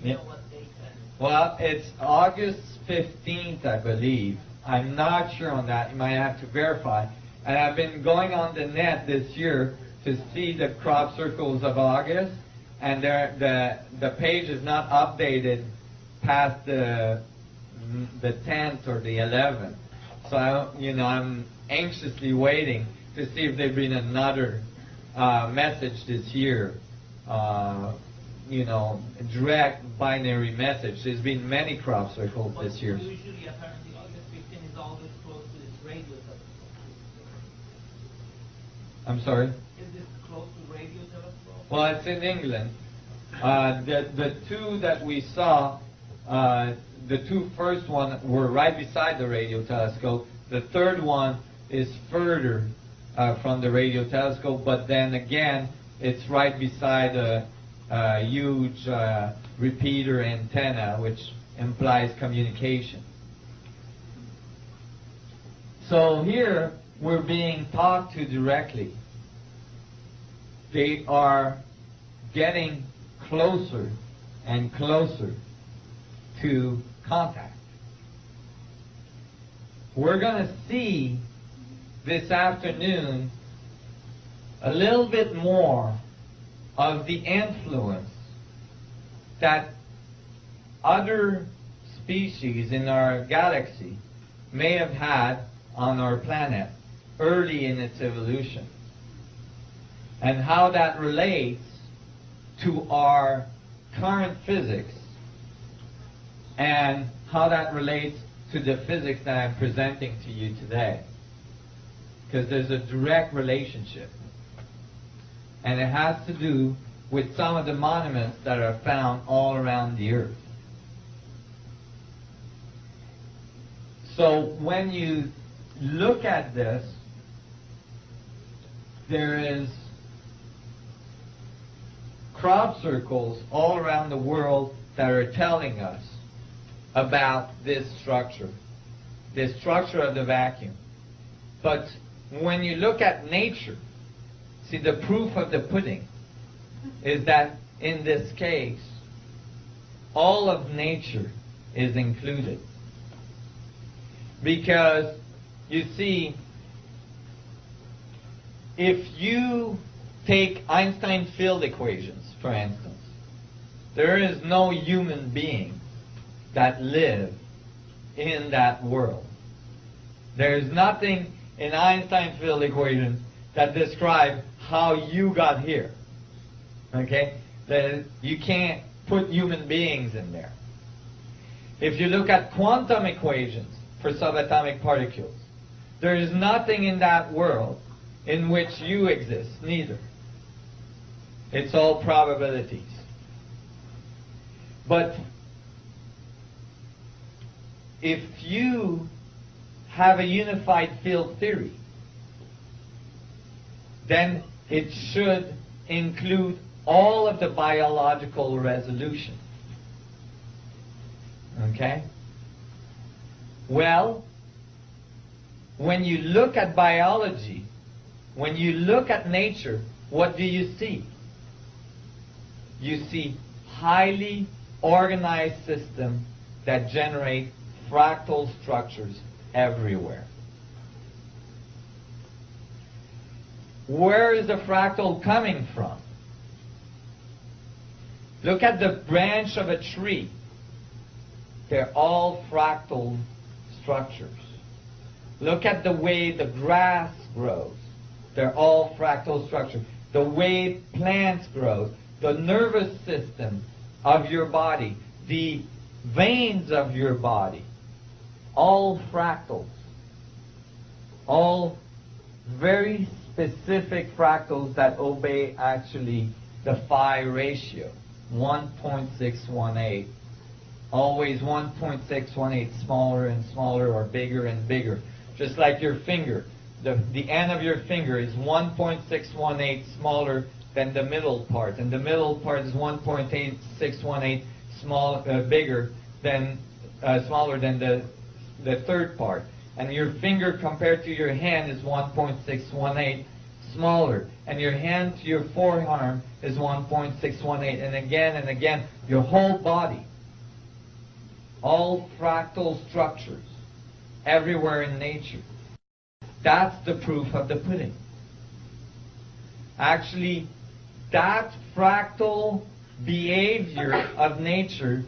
You know what date that is? Well, it's August 15th, I believe. I'm not sure on that. You might have to verify. And I've been going on the net this year to see the crop circles of August, and the page is not updated past the 10th or the 11th. So I'm anxiously waiting to see if there's been another message this year. Direct binary message. There's been many crop circles this year. Usually, apparently, August 15 is always close to this radio telescope. I'm sorry? Is this close to radio telescope? Well, it's in England. The two that we saw, the two first ones were right beside the radio telescope. The third one is further from the radio telescope, but then again, it's right beside a huge repeater antenna, which implies communication. So here, we're being talked to directly. They are getting closer and closer to contact. We're going to see this afternoon a little bit more of the influence that other species in our galaxy may have had on our planet early in its evolution, and how that relates to our current physics, and how that relates to the physics that I'm presenting to you today. Because there's a direct relationship. And it has to do with some of the monuments that are found all around the Earth. So when you look at this, there is crop circles all around the world that are telling us about this structure of the vacuum. But when you look at nature, see, the proof of the pudding is that in this case, all of nature is included. Because, you see, if you take Einstein's field equations, for instance, there is no human being that live in that world. There is nothing in Einstein's field equations that describe how you got here. Okay? You can't put human beings in there. If you look at quantum equations for subatomic particles, there is nothing in that world in which you exist, neither. It's all probabilities. But if you have a unified field theory, then it should include all of the biological resolution. Okay? Well, when you look at biology, when you look at nature, what do you see? You see highly organized systems that generate fractal structures everywhere. Where is the fractal coming from? Look at the branch of a tree. They're all fractal structures. Look at the way the grass grows. They're all fractal structures. The way plants grow, the nervous system of your body, the veins of your body, all fractals. All very specific fractals that obey actually the phi ratio, 1.618. Always 1.618, smaller and smaller or bigger and bigger. Just like your finger. The end of your finger is 1.618 smaller than the middle part, and the middle part is 1.618 bigger than smaller than the third part. And your finger compared to your hand is 1.618 smaller. And your hand to your forearm is 1.618. And again, your whole body. All fractal structures everywhere in nature. That's the proof of the pudding. Actually, that fractal behavior of nature,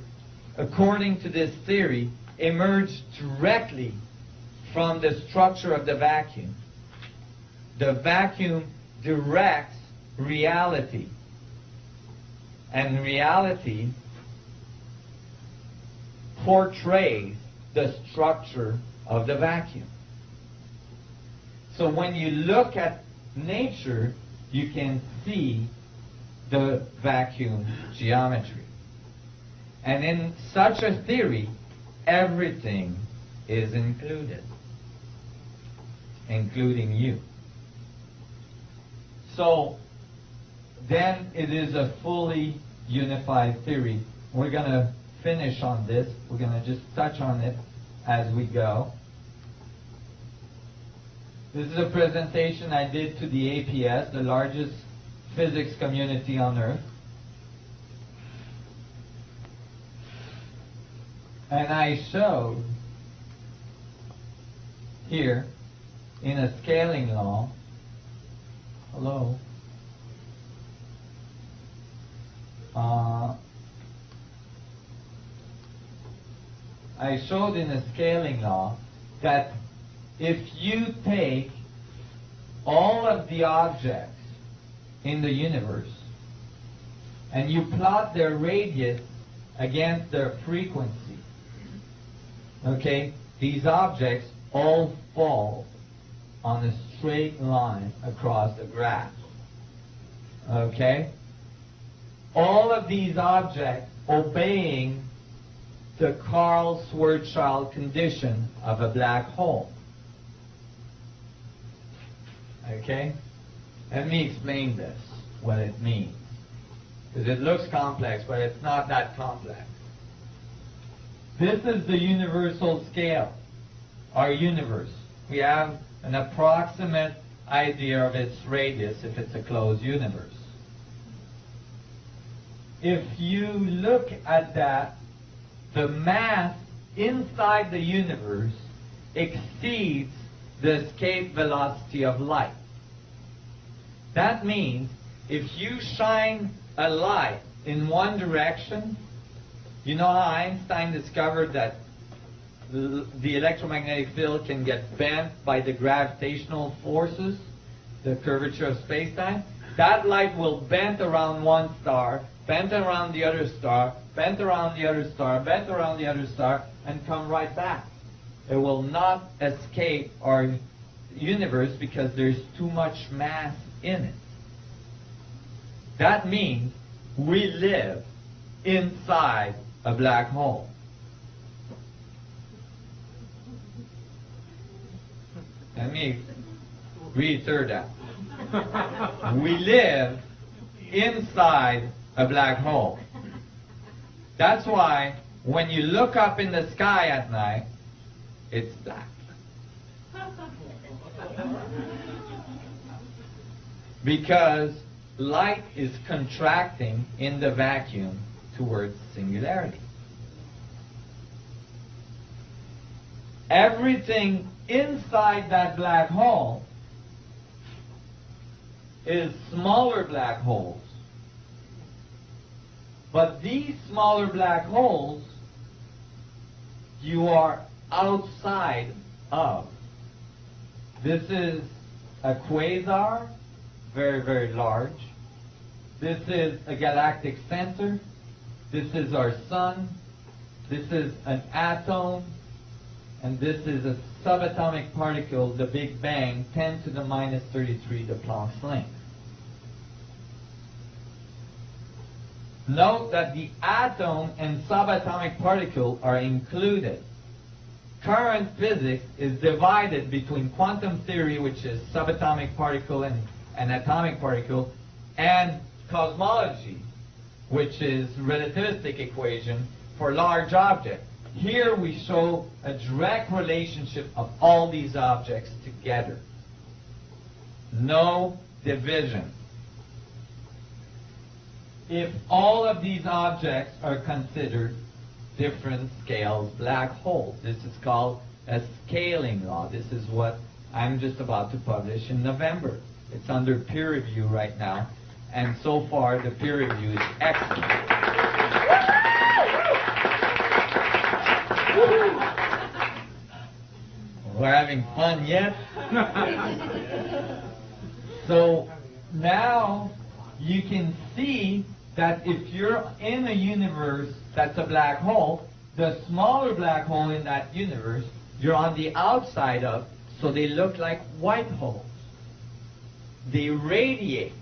according to this theory, emerged directly from the structure of the vacuum. The vacuum directs reality. And reality portrays the structure of the vacuum. So when you look at nature, you can see the vacuum geometry. And in such a theory, everything is included, including you. So then it is a fully unified theory. We're going to finish on this. We're going to just touch on it as we go. This is a presentation I did to the APS, the largest physics community on Earth. And I showed here in a scaling law, hello, I showed in a scaling law that if you take all of the objects in the universe and you plot their radius against their frequency, okay, these objects all fall on a straight line across the graph. Okay? All of these objects obeying the Carl Schwarzschild condition of a black hole. Okay? Let me explain this, what it means. Because it looks complex, but it's not that complex. This is the universal scale, our universe. We have an approximate idea of its radius if it's a closed universe. If you look at that, the mass inside the universe exceeds the escape velocity of light. That means if you shine a light in one direction, you know how Einstein discovered that the electromagnetic field can get bent by the gravitational forces, the curvature of space-time? That light will bend around one star, bend around the other star, bend around the other star, bend around the other star, and come right back. It will not escape our universe because there's too much mass in it. That means we live inside a black hole. Let me reiterate that. We live inside a black hole. That's why when you look up in the sky at night, it's black. Because light is contracting in the vacuum towards singularity. Everything inside that black hole is smaller black holes. But these smaller black holes you are outside of. This is a quasar, very, very large. This is a galactic center. This is our sun. This is an atom. And this is a subatomic particle, the Big Bang, 10 to the minus 33, the Planck's length. Note that the atom and subatomic particle are included. Current physics is divided between quantum theory, which is subatomic particle and atomic particle, and cosmology, which is relativistic equation for large objects. Here we show a direct relationship of all these objects together. No division. If all of these objects are considered different scale black holes, this is called a scaling law. This is what I'm just about to publish in November. It's under peer review right now, and so far the peer review is excellent. We're having fun yet? So now you can see that if you're in a universe that's a black hole, the smaller black hole in that universe, you're on the outside of, so they look like white holes. They radiate.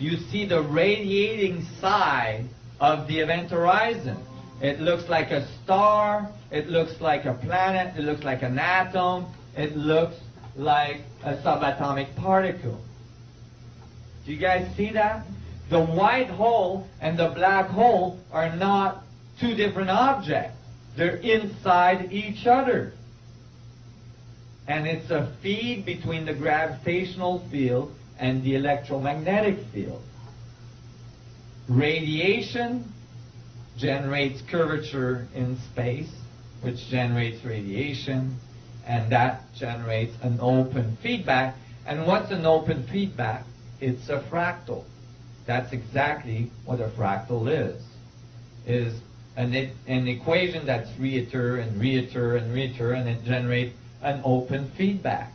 You see the radiating side of the event horizon. It looks like a star, it looks like a planet, it looks like an atom, it looks like a subatomic particle. Do you guys see that? The white hole and the black hole are not two different objects. They're inside each other. And it's a feed between the gravitational field and the electromagnetic field. Radiation generates curvature in space, which generates radiation, and that generates an open feedback. And what's an open feedback? It's a fractal. That's exactly what a fractal is an equation that's reiter and reiter and reiter, and it generates an open feedback.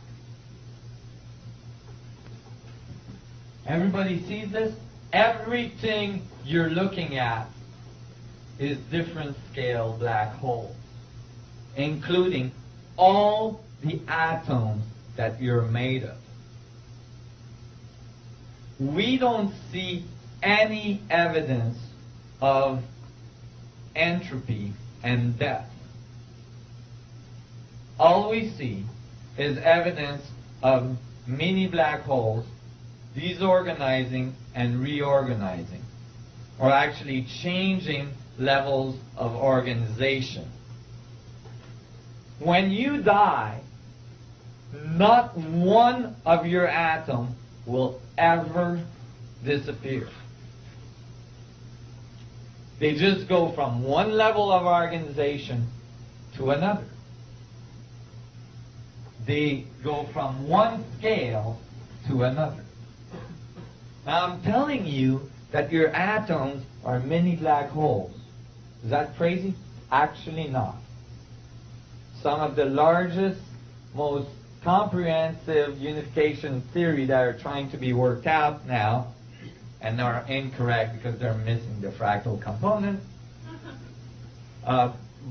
Everybody sees this? Everything you're looking at is different scale black holes, including all the atoms that you're made of. We don't see any evidence of entropy and death. All we see is evidence of mini black holes disorganizing and reorganizing, or actually changing levels of organization. When you die, not one of your atoms will ever disappear. They just go from one level of organization to another. They go from one scale to another. Now I'm telling you that your atoms are mini black holes. Is that crazy? Actually not. Some of the largest, most comprehensive unification theory that are trying to be worked out now, and are incorrect because they're missing the fractal component,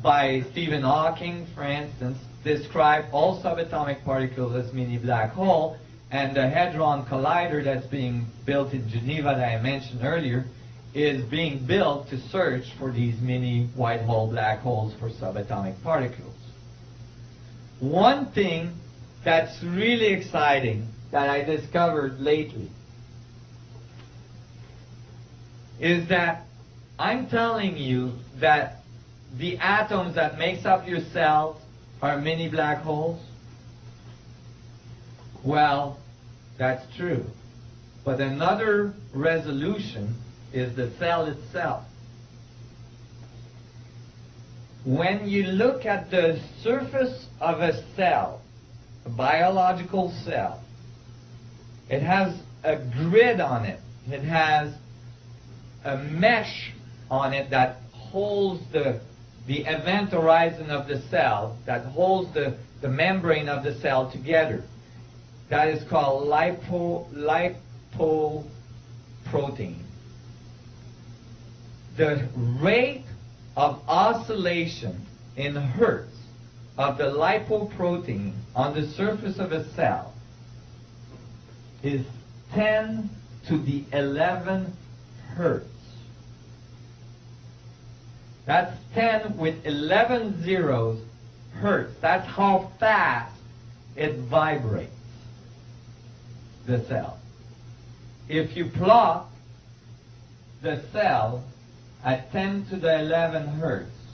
by Stephen Hawking, for instance, describe all subatomic particles as mini black hole, and the Hadron Collider that's being built in Geneva that I mentioned earlier is being built to search for these mini white hole black holes for subatomic particles. One thing that's really exciting that I discovered lately is that I'm telling you that the atoms that makes up your cells are mini black holes. Well, that's true. But another resolution is the cell itself. When you look at the surface of a cell, a biological cell, it has a grid on it. It has a mesh on it that holds the event horizon of the cell, that holds the membrane of the cell together. That is called lipoprotein. The rate of oscillation in hertz of the lipoprotein on the surface of a cell is 10 to the 11 hertz. That's 10 with 11 zeros hertz. That's how fast it vibrates, the cell. If you plot the cell at 10 to the 11 hertz